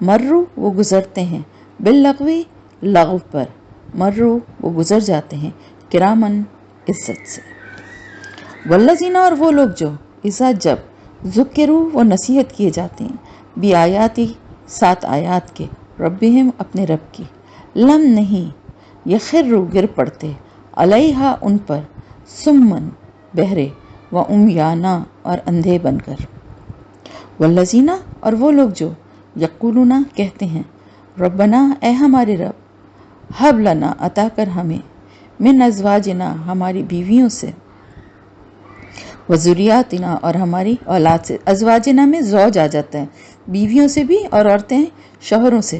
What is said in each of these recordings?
مرو وہ گزرتے ہیں، باللغوی لغو پر، مرو وہ گزر جاتے ہیں، کرامن عزت سے۔ والذین اور وہ لوگ جو اذا جب ذکروا وہ نصیحت کیے جاتے ہیں، بی آیاتی سات آیات کے، ربہم اپنے رب کی، لم نہیں یخروا گر پڑتے، علیہا ان پر، سمن بہرے، و امیانا اور اندھے بن کر۔ والذین اور وہ لوگ جو یقولون کہتے ہیں، ربنا اے ہمارے رب، ہب لنا عطا کر ہمیں، من ازواجنا ہماری بیویوں سے، وذریاتنا اور ہماری اولاد سے۔ ازواجنا میں زوج آ جاتا ہے، بیویوں سے بھی اور عورتیں شوہروں سے،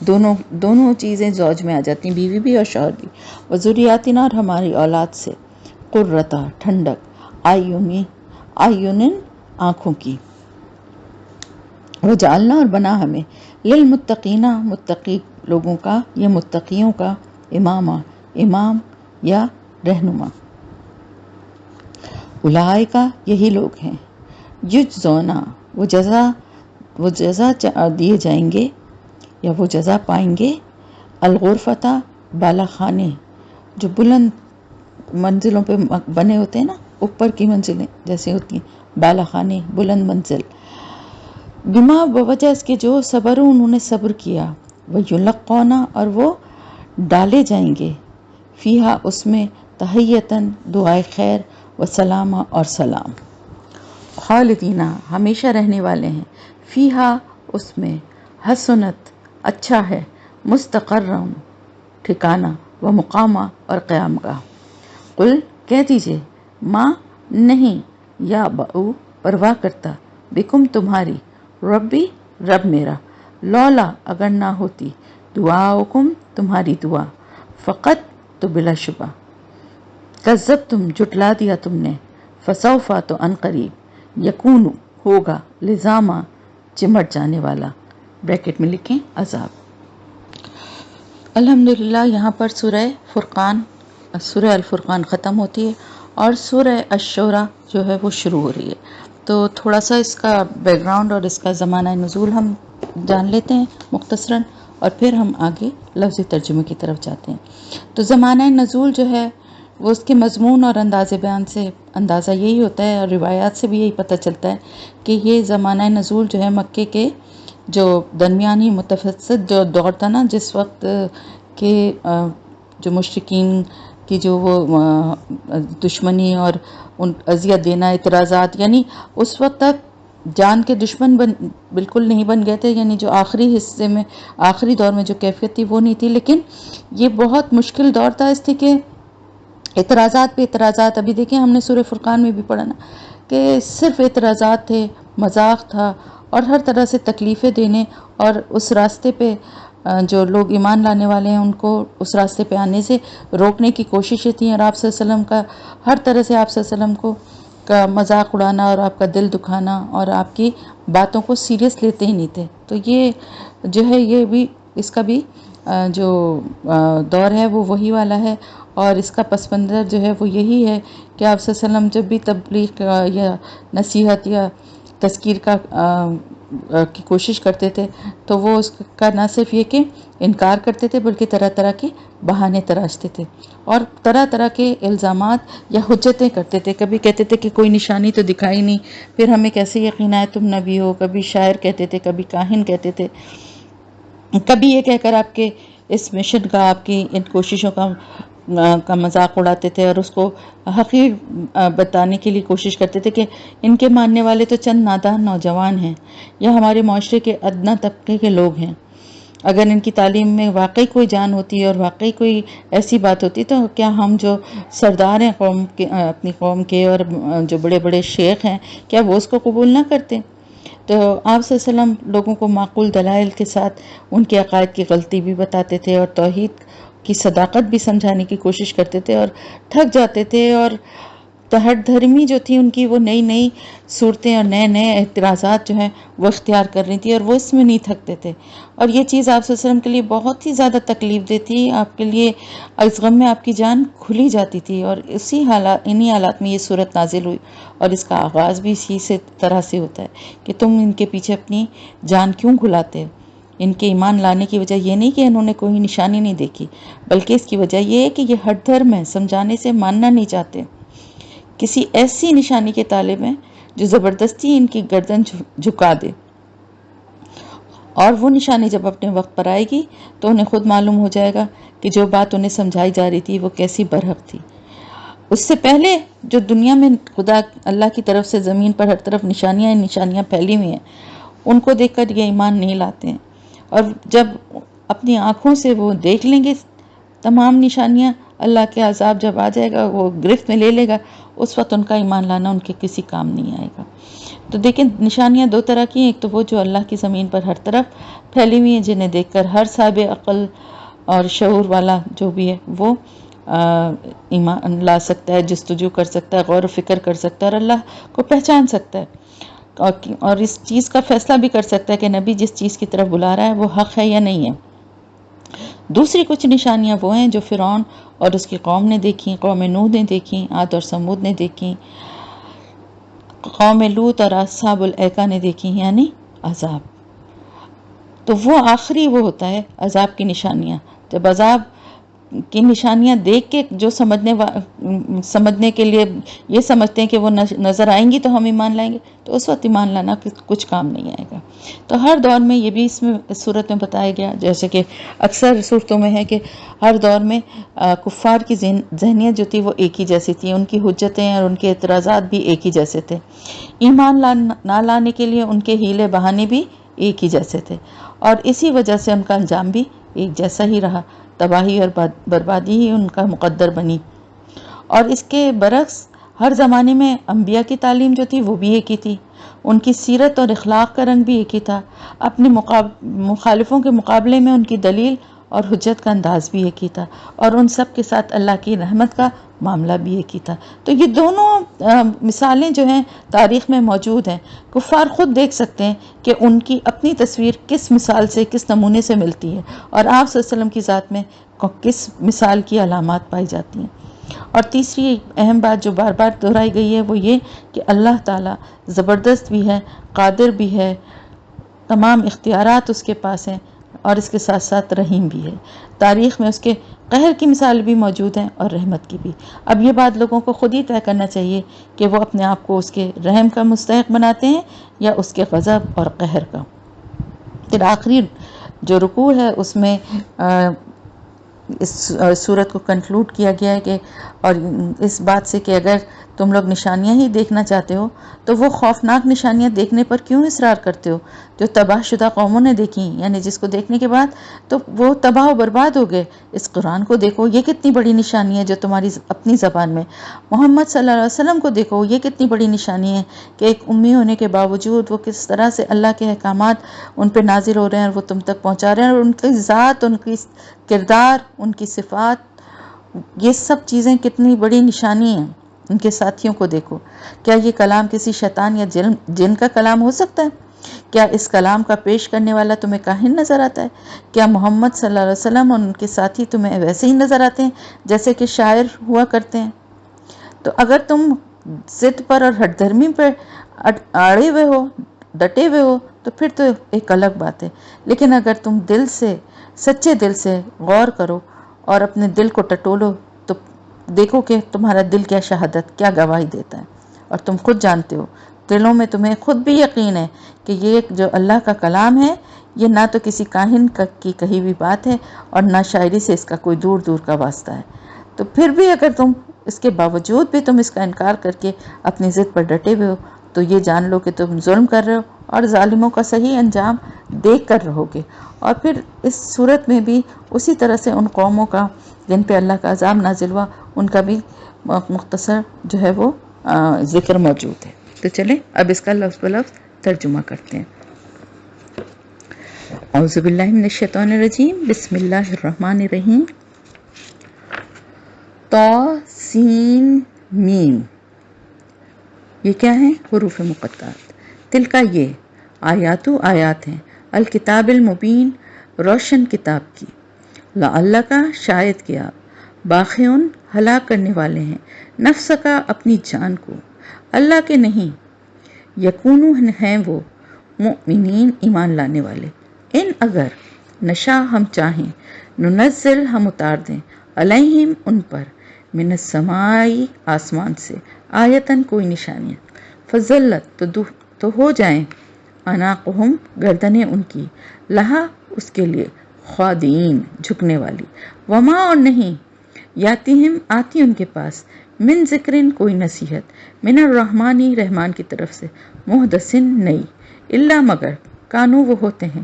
دونوں چیزیں زوج میں آ جاتی ہیں، بیوی بھی اور شوہر بھی۔ وذریاتنا اور ہماری اولاد سے، قرۃ ٹھنڈک، اعین آنکھوں کی، وجعلنا اور بنا ہمیں، للمتقین متقی لوگوں کا یا متقیوں کا، امام یا رہنما۔ اولئک یہی لوگ ہیں، یجزونا وہ جزا دیے جائیں گے یا وہ جزا پائیں گے، الغرفۃ بالا خانے، جو بلند منزلوں پہ بنے ہوتے ہیں نا، اوپر کی منزلیں جیسے ہوتی ہیں، بالا خانے بلند منزل، بما بوجہ اس کے جو صبروا انہوں نے صبر کیا، ویلقون اور وہ ڈالے جائیں گے، فیہا اس میں، تحیتاً دعائے خیر، وسلامہ اور سلام، خالدین ہمیشہ رہنے والے ہیں، فیہا اس میں، حسنت اچھا ہے، مستقرم ٹھکانہ، و مقامہ اور قیام گاہ۔ قل کہہ دیجئے، ماں نہیں، یا بؤ پرواہ کرتا، بکم تمہاری، ربی رب میرا، لولا اگر نہ ہوتی، دعاؤکم تمہاری دعا، فقط تو بلا شبہ، کذبتم جھٹلا دیا تم نے، فسوف تو ان قریب، یکون ہوگا، لزاما چمٹ جانے والا، بریکٹ میں لکھیں عذاب۔ الحمدللہ یہاں پر سورہ الفرقان ختم ہوتی ہے اور سورہ الشورى جو ہے وہ شروع ہو رہی ہے۔ تو تھوڑا سا اس کا بیک گراؤنڈ اور اس کا زمانہ نزول ہم جان لیتے ہیں مختصراً، اور پھر ہم آگے لفظی ترجمے کی طرف جاتے ہیں۔ تو زمانہ نزول جو ہے وہ اس کے مضمون اور انداز بیان سے اندازہ یہی ہوتا ہے، اور روایات سے بھی یہی پتہ چلتا ہے کہ یہ زمانہ نزول جو ہے مکے کے جو درمیانی متوسط جو دور تھا نا، جس وقت کہ جو مشرکین کی جو وہ دشمنی اور ان اذیت دینا، اعتراضات، یعنی اس وقت تک جان کے دشمن بالکل نہیں بن گئے تھے، یعنی جو آخری حصے میں آخری دور میں جو کیفیت تھی وہ نہیں تھی، لیکن یہ بہت مشکل دور تھا اس لیے کہ اعتراضات پہ اعتراضات۔ ابھی دیکھیں ہم نے سورہ فرقان میں بھی پڑھا نا کہ صرف اعتراضات تھے، مذاق تھا، اور ہر طرح سے تکلیفیں دینے، اور اس راستے پہ جو لوگ ایمان لانے والے ہیں ان کو اس راستے پہ آنے سے روکنے کی کوششیں تھیں، اور آپ صلی اللہ علیہ وسلم کا ہر طرح سے آپ صلی اللہ علیہ وسلم کو کا مذاق اڑانا اور آپ کا دل دکھانا اور آپ کی باتوں کو سیریس لیتے ہی نہیں تھے۔ تو یہ جو ہے یہ بھی اس کا بھی جو دور ہے وہ وہی والا ہے، اور اس کا پس منظر جو ہے وہ یہی ہے کہ آپ صلی اللہ علیہ وسلم جب بھی تبلیغ یا نصیحت یا تذکیر کی کوشش کرتے تھے تو وہ اس کا نہ صرف یہ کہ انکار کرتے تھے بلکہ طرح طرح کے بہانے تراشتے تھے اور طرح طرح کے الزامات یا حجتیں کرتے تھے۔ کبھی کہتے تھے کہ کوئی نشانی تو دکھائی نہیں، پھر ہمیں کیسے یقین آئے تم نبی ہو، کبھی شاعر کہتے تھے، کبھی کاہن کہتے تھے، کبھی یہ کہہ کر آپ کے اس مشن کا، آپ کی ان کوششوں کا مذاق اڑاتے تھے اور اس کو حقیر بتانے کے لیے کوشش کرتے تھے کہ ان کے ماننے والے تو چند نادان نوجوان ہیں یا ہمارے معاشرے کے ادنیٰ طبقے کے لوگ ہیں، اگر ان کی تعلیم میں واقعی کوئی جان ہوتی اور واقعی کوئی ایسی بات ہوتی تو کیا ہم جو سردار ہیں قوم کے، اپنی قوم کے، اور جو بڑے بڑے شیخ ہیں، کیا وہ اس کو قبول نہ کرتے؟ تو آپ صلی اللہ علیہ وسلم لوگوں کو معقول دلائل کے ساتھ ان کے عقائد کی غلطی بھی بتاتے تھے اور توحید کی صداقت بھی سمجھانے کی کوشش کرتے تھے، اور تھک جاتے تھے اور تو ہٹ دھرمی جو تھی ان کی وہ نئی نئی صورتیں اور نئے نئے اعتراضات جو ہیں وہ اختیار کر رہی تھی، اور وہ اس میں نہیں تھکتے تھے. اور یہ چیز آپ صلی اللہ علیہ وسلم کے لیے بہت ہی زیادہ تکلیف دہ تھی. آپ کے لیے اس غم میں آپ کی جان کھلی جاتی تھی، اور انہی حالات میں یہ صورت نازل ہوئی. اور اس کا آغاز بھی اسی طرح سے ہوتا ہے کہ تم ان کے پیچھے اپنی جان کیوں کھلاتے ہو. ان کے ایمان لانے کی وجہ یہ نہیں کہ انہوں نے کوئی نشانی نہیں دیکھی، بلکہ اس کی وجہ یہ ہے کہ یہ ہٹ دھرم ہے، سمجھانے سے ماننا نہیں چاہتے. کسی ایسی نشانی کے طالب ہیں جو زبردستی ان کی گردن جھکا دے، اور وہ نشانی جب اپنے وقت پر آئے گی تو انہیں خود معلوم ہو جائے گا کہ جو بات انہیں سمجھائی جا رہی تھی وہ کیسی برحق تھی. اس سے پہلے جو دنیا میں خدا اللہ کی طرف سے زمین پر ہر طرف نشانیاں پھیلی ہوئی ہیں، ان کو دیکھ کر یہ ایمان نہیں لاتے ہیں. اور جب اپنی آنکھوں سے وہ دیکھ لیں گے تمام نشانیاں، اللہ کے عذاب جب آ جائے گا، وہ گرفت میں لے لے گا، اس وقت ان کا ایمان لانا ان کے کسی کام نہیں آئے گا. تو دیکھیں نشانیاں دو طرح کی ہیں. ایک تو وہ جو اللہ کی زمین پر ہر طرف پھیلی ہوئی ہیں، جنہیں دیکھ کر ہر صاحب عقل اور شعور والا جو بھی ہے وہ ایمان لا سکتا ہے، جستجو کر سکتا ہے، غور و فکر کر سکتا ہے، اور اللہ کو پہچان سکتا ہے، اور اس چیز کا فیصلہ بھی کر سکتا ہے کہ نبی جس چیز کی طرف بلا رہا ہے وہ حق ہے یا نہیں ہے. دوسری کچھ نشانیاں وہ ہیں جو فرعون اور اس کی قوم نے دیکھیں، قوم نوح نے دیکھیں، عاد اور سمود نے دیکھیں، قوم لوط اور اصحاب الایکہ نے دیکھی، یعنی عذاب. تو وہ آخری وہ ہوتا ہے عذاب کی نشانیاں. جب عذاب کی نشانیاں دیکھ کے جو سمجھنے کے لیے یہ سمجھتے ہیں کہ وہ نظر آئیں گی تو ہم ایمان لائیں گے، تو اس وقت ایمان لانا کچھ کام نہیں آئے گا. تو ہر دور میں یہ بھی اس صورت میں بتایا گیا، جیسے کہ اکثر صورتوں میں ہے کہ ہر دور میں کفار کی ذہنیت جو تھی وہ ایک ہی جیسی تھی، ان کی حجتیں اور ان کے اعتراضات بھی ایک ہی جیسے تھے. ایمان نہ لانے کے لیے ان کے ہیلے بہانے بھی ایک ہی جیسے تھے، اور اسی وجہ سے ان کا انجام بھی ایک جیسا ہی رہا. تباہی اور بربادی ہی ان کا مقدر بنی. اور اس کے برعکس ہر زمانے میں انبیاء کی تعلیم جو تھی وہ بھی ایک ہی تھی، ان کی سیرت اور اخلاق کا رنگ بھی ایک ہی تھا، اپنے مخالفوں کے مقابلے میں ان کی دلیل اور حجت کا انداز بھی ایک ہی تھا، اور ان سب کے ساتھ اللہ کی رحمت کا معاملہ بھی ایک ہی تھا. تو یہ دونوں مثالیں جو ہیں تاریخ میں موجود ہیں. کفار خود دیکھ سکتے ہیں کہ ان کی اپنی تصویر کس مثال سے، کس نمونے سے ملتی ہے، اور آپ صلی اللہ علیہ وسلم کی ذات میں کس مثال کی علامات پائی جاتی ہیں. اور تیسری اہم بات جو بار بار دہرائی گئی ہے وہ یہ کہ اللہ تعالیٰ زبردست بھی ہے، قادر بھی ہے، تمام اختیارات اس کے پاس ہیں، اور اس کے ساتھ ساتھ رحیم بھی ہے. تاریخ میں اس کے قہر کی مثال بھی موجود ہیں اور رحمت کی بھی. اب یہ بات لوگوں کو خود ہی طے کرنا چاہیے کہ وہ اپنے آپ کو اس کے رحم کا مستحق بناتے ہیں یا اس کے غضب اور قہر کا. پھر آخری جو رکوع ہے اس میں اس صورت کو کنکلوڈ کیا گیا ہے کہ اور اس بات سے کہ اگر تم لوگ نشانیاں ہی دیکھنا چاہتے ہو تو وہ خوفناک نشانیاں دیکھنے پر کیوں اصرار کرتے ہو جو تباہ شدہ قوموں نے دیکھی، یعنی جس کو دیکھنے کے بعد تو وہ تباہ و برباد ہو گئے. اس قرآن کو دیکھو، یہ کتنی بڑی نشانی ہے جو تمہاری اپنی زبان میں. محمد صلی اللہ علیہ وسلم کو دیکھو، یہ کتنی بڑی نشانی ہے کہ ایک امی ہونے کے باوجود وہ کس طرح سے اللہ کے احکامات ان پہ نازل ہو رہے ہیں اور وہ تم تک پہنچا رہے ہیں، اور ان کی ذات، ان کی کردار، ان کی صفات، یہ سب چیزیں کتنی بڑی نشانی ہیں. ان کے ساتھیوں کو دیکھو. کیا یہ کلام کسی شیطان یا جن کا کلام ہو سکتا ہے؟ کیا اس کلام کا پیش کرنے والا تمہیں کاہن نظر آتا ہے؟ کیا محمد صلی اللہ علیہ وسلم اور ان کے ساتھی تمہیں ویسے ہی نظر آتے ہیں جیسے کہ شاعر ہوا کرتے ہیں؟ تو اگر تم ضد پر اور ہٹ دھرمی پر اڑے ہوئے ہو، ڈٹے ہوئے ہو، تو پھر تو ایک الگ بات ہے. لیکن اگر تم دل سے، سچے دل سے غور کرو اور اپنے دل کو ٹٹولو تو دیکھو کہ تمہارا دل کیا شہادت، کیا گواہی دیتا ہے. اور تم خود جانتے ہو، دلوں میں تمہیں خود بھی یقین ہے کہ یہ جو اللہ کا کلام ہے یہ نہ تو کسی کاہن کی کہی ہوئی بات ہے اور نہ شاعری سے اس کا کوئی دور دور کا واسطہ ہے. تو پھر بھی اگر تم اس کے باوجود بھی تم اس کا انکار کر کے اپنی ضد پر ڈٹے ہوئے ہو تو یہ جان لو کہ تم ظلم کر رہے ہو اور ظالموں کا صحیح انجام دیکھ کر رہو گے. اور پھر اس صورت میں بھی اسی طرح سے ان قوموں کا جن پہ اللہ کا عذاب نازل ہوا ان کا بھی مختصر جو ہے وہ ذکر موجود ہے. تو چلیں اب اس کا لفظ بلفظ ترجمہ کرتے ہیں. اعوذ باللہ من الشیطان الرجیم، بسم اللہ الرحمن الرحیم. طا سین میم. یہ کیا ہیں؟ حروف مقطعات. تلکا یہ آیاتو آیات ہیں، الکتاب المبین روشن کتاب کی. لعلک شاید کہ آپ باخعن ہلاک کرنے والے ہیں، نفس کا اپنی جان کو، اللہ کے نہیں، یکونو ہیں وہ مؤمنین ایمان لانے والے. ان اگر نشا ہم چاہیں، ننزل ہم اتار دیں، علیہم ان پر، من السمائی آسمان سے، آیتن کوئی نشانیاں، فضلت تو ہو جائیں، اناقہم گردنیں ان کی، لہا اس کے لیے، خادئین جھکنے والی. وما اور نہیں، یاتہم آتی ان کے پاس، من ذکرن کوئی نصیحت، من الرحمانی رحمان کی طرف سے، محدثن نئی، الا مگر کانو وہ ہوتے ہیں،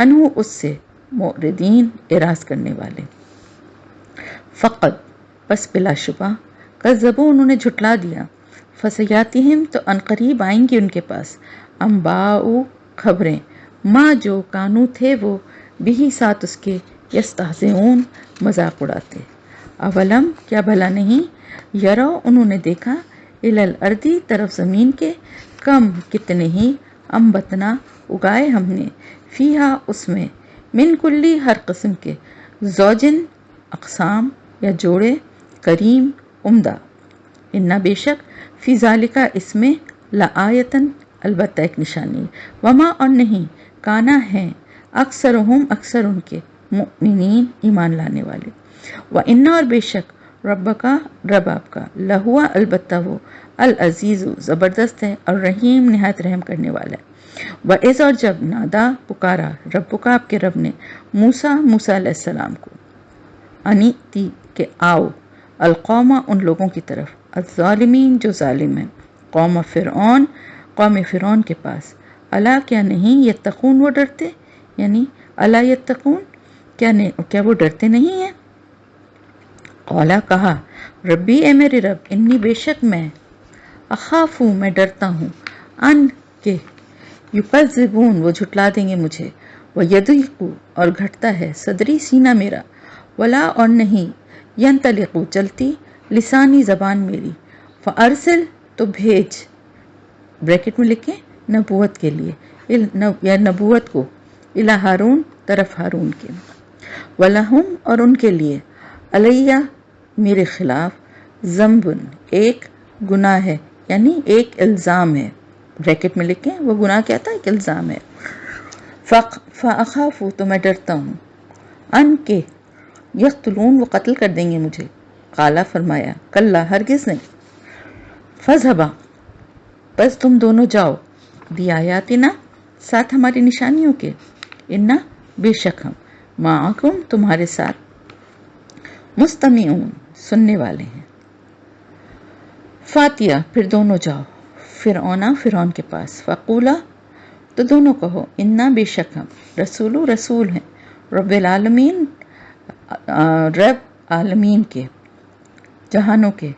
انہو اس سے، معرضین اعراض کرنے والے. فقط بس بلا شبہ، کذبوا انہوں نے جھٹلا دیا، فسیاتہم تو عنقریب آئیں گی ان کے پاس، انباؤ خبریں، ماں جو کانو تھے وہ، بھی ساتھ اس کے، یستہزئون مذاق اڑاتے. اولم کیا بھلا نہیں، یرو انہوں نے دیکھا، الی الارضی طرف زمین کے، کم کتنے ہی، انبتنا اگائے ہم نے، فیہا اس میں، من کلی ہر قسم کے، زوجن اقسام یا جوڑے، کریم عمدہ. انا بے شک، فی ذالکا اس میں، لآیتن البتہ ایک نشانی. وما اور نہیں، کانا ہیں، اکثرہم اکثر ان کے، مؤمنین ایمان لانے والے. وَإِنَّ اور بے شک، ربکا رب آپ کا، لہوا البتہ وہ، العزیز زبردست ہے، اور رحیم نہایت رحم کرنے والا ہے. وَإِذْ اور جب، نادا پکارا، ربکا آپ کے رب نے، موسیٰ علیہ السلام کو، انیتی کہ آؤ، القوم ان لوگوں کی طرف، الظالمین جو ظالم ہیں، قوم فرعون کے پاس. الا کیا نہیں، یتقون وہ ڈرتے، یعنی الا یتقون کیا وہ ڈرتے نہیں ہیں. قولا کہا، ربی اے میرے رب، انی بے شک میں، اخافو میں ڈرتا ہوں، ان کہ یکذبون وہ جھٹلا دیں گے مجھے، ویضیق اور گھٹتا ہے، صدری سینہ میرا، ولا اور نہیں، ینطلق چلتی، لسانی زبان میری، فارسل تو بھیج، بریکٹ میں لکھیں نبوت کے لیے، یا نبوت کو، الی ہارون طرف ہارون کے. وَلَهُمْ اور ان کے لیے، علیہ میرے خلاف، ذنبن ایک گناہ ہے، یعنی ایک الزام ہے، بریکٹ میں لکھیں وہ گناہ کیا تھا، ایک الزام ہے. فَأَخَافُ تو میں ڈرتا ہوں، ان کے یقتلون وہ قتل کر دیں گے مجھے. قالا فرمایا، کلا ہرگز نہیں، فَاذْهَبَا بس تم دونوں جاؤ، بِآیاتنا ساتھ ہماری نشانیوں کے، انا بے شک ہم، معکم تمہارے ساتھ، مستمعون سننے والے ہیں. فاتیہ پھر دونوں جاؤ، فرعون کے پاس، فقولا تو دونوں کہو، انا بے شک ہم، رسول ہیں، رب العالمین رب عالمین کے، جہانوں کے،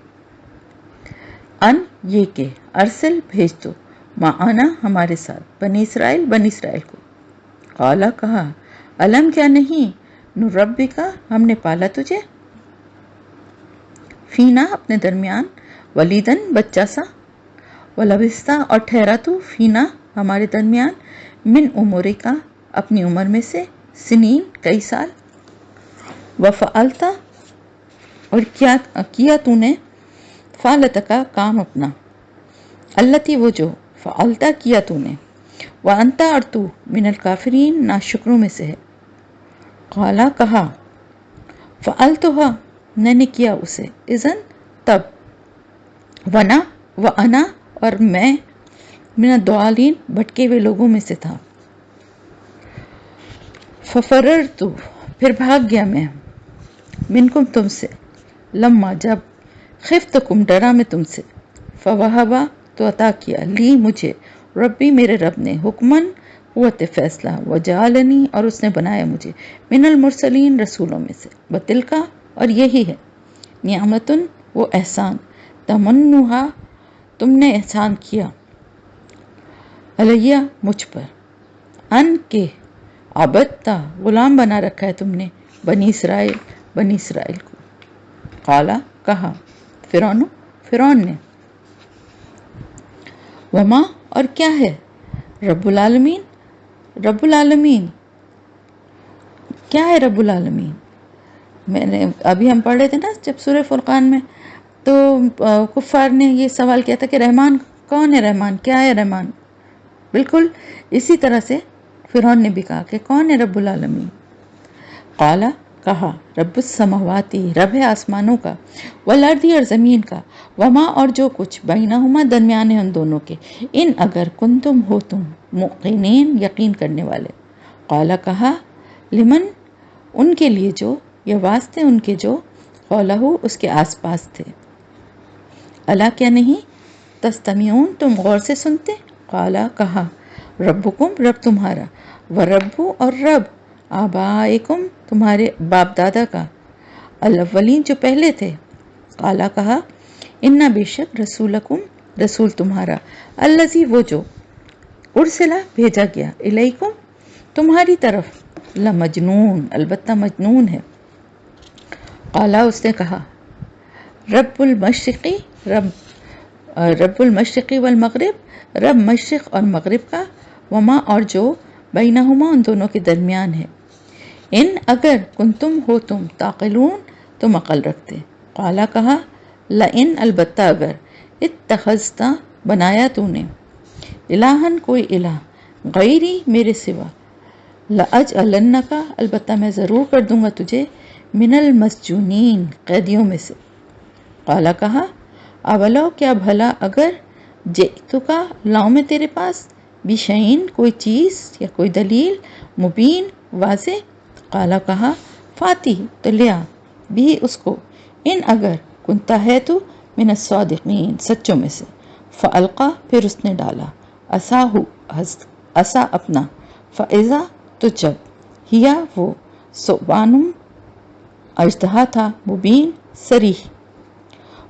ان یہ کہ، ارسل بھیج دو، معانا ہمارے ساتھ، بنی اسرائیل کو. قالا کہا، علم کیا نہیں، نربکا ہم نے پالا تجھے، فینا اپنے درمیان، ولیدن بچہ سا، ولبستا اور ٹھہرا تو، فینا ہمارے درمیان، من عمرکا اپنی عمر میں سے، سنین کئی سال، وفعلتا اور کیا تو نے، فعلتکا کام اپنا، التی وہ جو، فعلتا کیا تو نے، وانتا اور تو، من الکافرین ناشکروں میں سے ہے. قالا کہا، فعلتها میں نے کیا اسے، اذن تب، وانا اور میں، من الضالین بھٹکے ہوئے لوگوں میں سے تھا. ففررت پھر بھاگ گیا میں، منکم تم سے، لما جب، خفتکم ڈرا میں تم سے، فوہبا تو عطا کیا، لی مجھے، ربی میرے رب نے، حکمن قوت فیصلہ، وجعلنی اور اس نے بنایا مجھے، من المرسلین رسولوں میں سے. وتلکا اور یہی ہے، نعمتن وہ احسان، تمنہا تم نے احسان کیا، علیہ مجھ پر، ان کے عبدتا غلام بنا رکھا ہے تم نے، بنی اسرائیل کو. قالا کہا، فرعون نے، وما اور کیا ہے، رب العالمین، رب العالمین کیا ہے، رب العالمین. میں نے ابھی ہم پڑھ رہے تھے نا جب سورہ فرقان میں، تو کفار نے یہ سوال کیا تھا کہ رحمان کون ہے، رحمان کیا ہے، رحمان. بالکل اسی طرح سے فرعون نے بھی کہا کہ کون ہے رب العالمین. قالا کہا، رب السماواتی رب ہے آسمانوں کا، والارضی اور زمین کا، وما اور جو کچھ بینہما درمیان ہے ان دونوں کے، ان اگر کنتم ہو تم موقنین یقین کرنے والے. قالا کہا، لمن ان کے لیے جو، یا واسطے ان کے جو، حولہ اس کے آس پاس تھے. الا کیا نہیں، تستمعون تم غور سے سنتے. قالا کہا، ربکم رب تمہارا، وربو اور رب، آبائکم تمہارے باپ دادا کا، الاولین جو پہلے تھے. قالا کہا، انا بے شک رسولکم رسول تمہارا، الذی وہ جو، ارسلہ بھیجا گیا، الیکم تمہاری طرف، لمجنون البتہ مجنون ہے. قالا اس نے کہا، رب المشرقی رب المشرقی والمغرب رب مشرق اور مغرب کا، وما اور جو بینہما ان دونوں کے درمیان ہے، ان اگر کنتم ہو تم تعقلون تم عقل رکھتے. قالا کہا، لئن البتہ اگر، اتخذت بنایا تو نے، الہن کوئی الہ، غیری میرے سوا، لأجعلنک البتہ میں ضرور کر دوں گا تجھے، من المسجونین قیدیوں میں سے. قالا کہا، اولو کیا بھلا اگر، جئتکا لاؤں میں تیرے پاس، بشیئن کوئی چیز یا کوئی دلیل، مبین واضح. قالا کہا، فاتی تو لیا، بھی اس کو، ان اگر کنتا ہے تو، من الصادقین سچوں میں سے. فالقا پھر اس نے ڈالا، عصاہو عصا اپنا، فاذا تو جب، ہیا وہ، ثعبان اژدہا تھا، مبین صریح.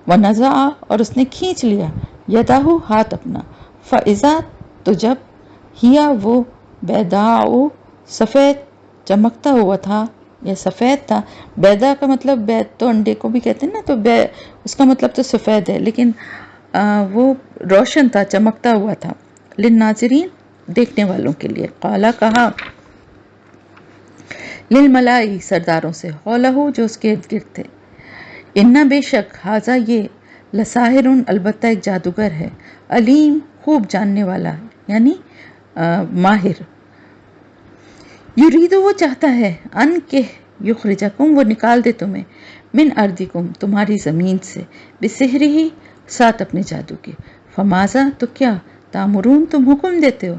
ونزع اور اس نے کھینچ لیا، یدہ ہاتھ اپنا، فاذا تو جب، ہیا وہ، بیضاء سفید چمکتا ہوا تھا یا سفید تھا. بیضاء کا مطلب، بیض تو انڈے کو بھی کہتے ہیں نا، تو اس کا مطلب تو سفید ہے، لیکن وہ روشن تھا، چمکتا ہوا تھا، للناظرین دیکھنے والوں کے لیے. قالا کہا، للملائی سرداروں سے، حولہ جو اس کے ارد گرد تھے، انا بے شک، ہاذا یہ، لساحر البتہ ایک جادوگر ہے، علیم خوب جاننے والا یعنی ماہر. یریدو وہ چاہتا ہے، ان کہ یخرجکم وہ نکال دے تمہیں، من ارضکم تمہاری زمین سے، بسحرہ ساتھ اپنے جادو کے. فماذا تو کیا، تامرون تم حکم دیتے ہو.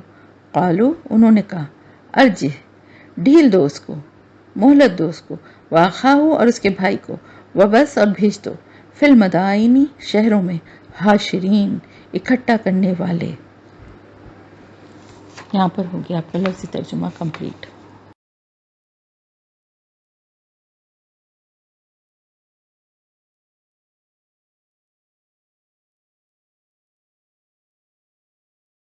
قالو انہوں نے کہا، ارجہ ڈھیل دو اس کو، مہلت دو اس کو، واخاہ اور اس کے بھائی کو، وبس اور بھیج دو، فی المدائن شہروں میں، حاشرین اکٹھا کرنے والے. یہاں پر ہو گیا آپ کا لفظی ترجمہ کمپلیٹ.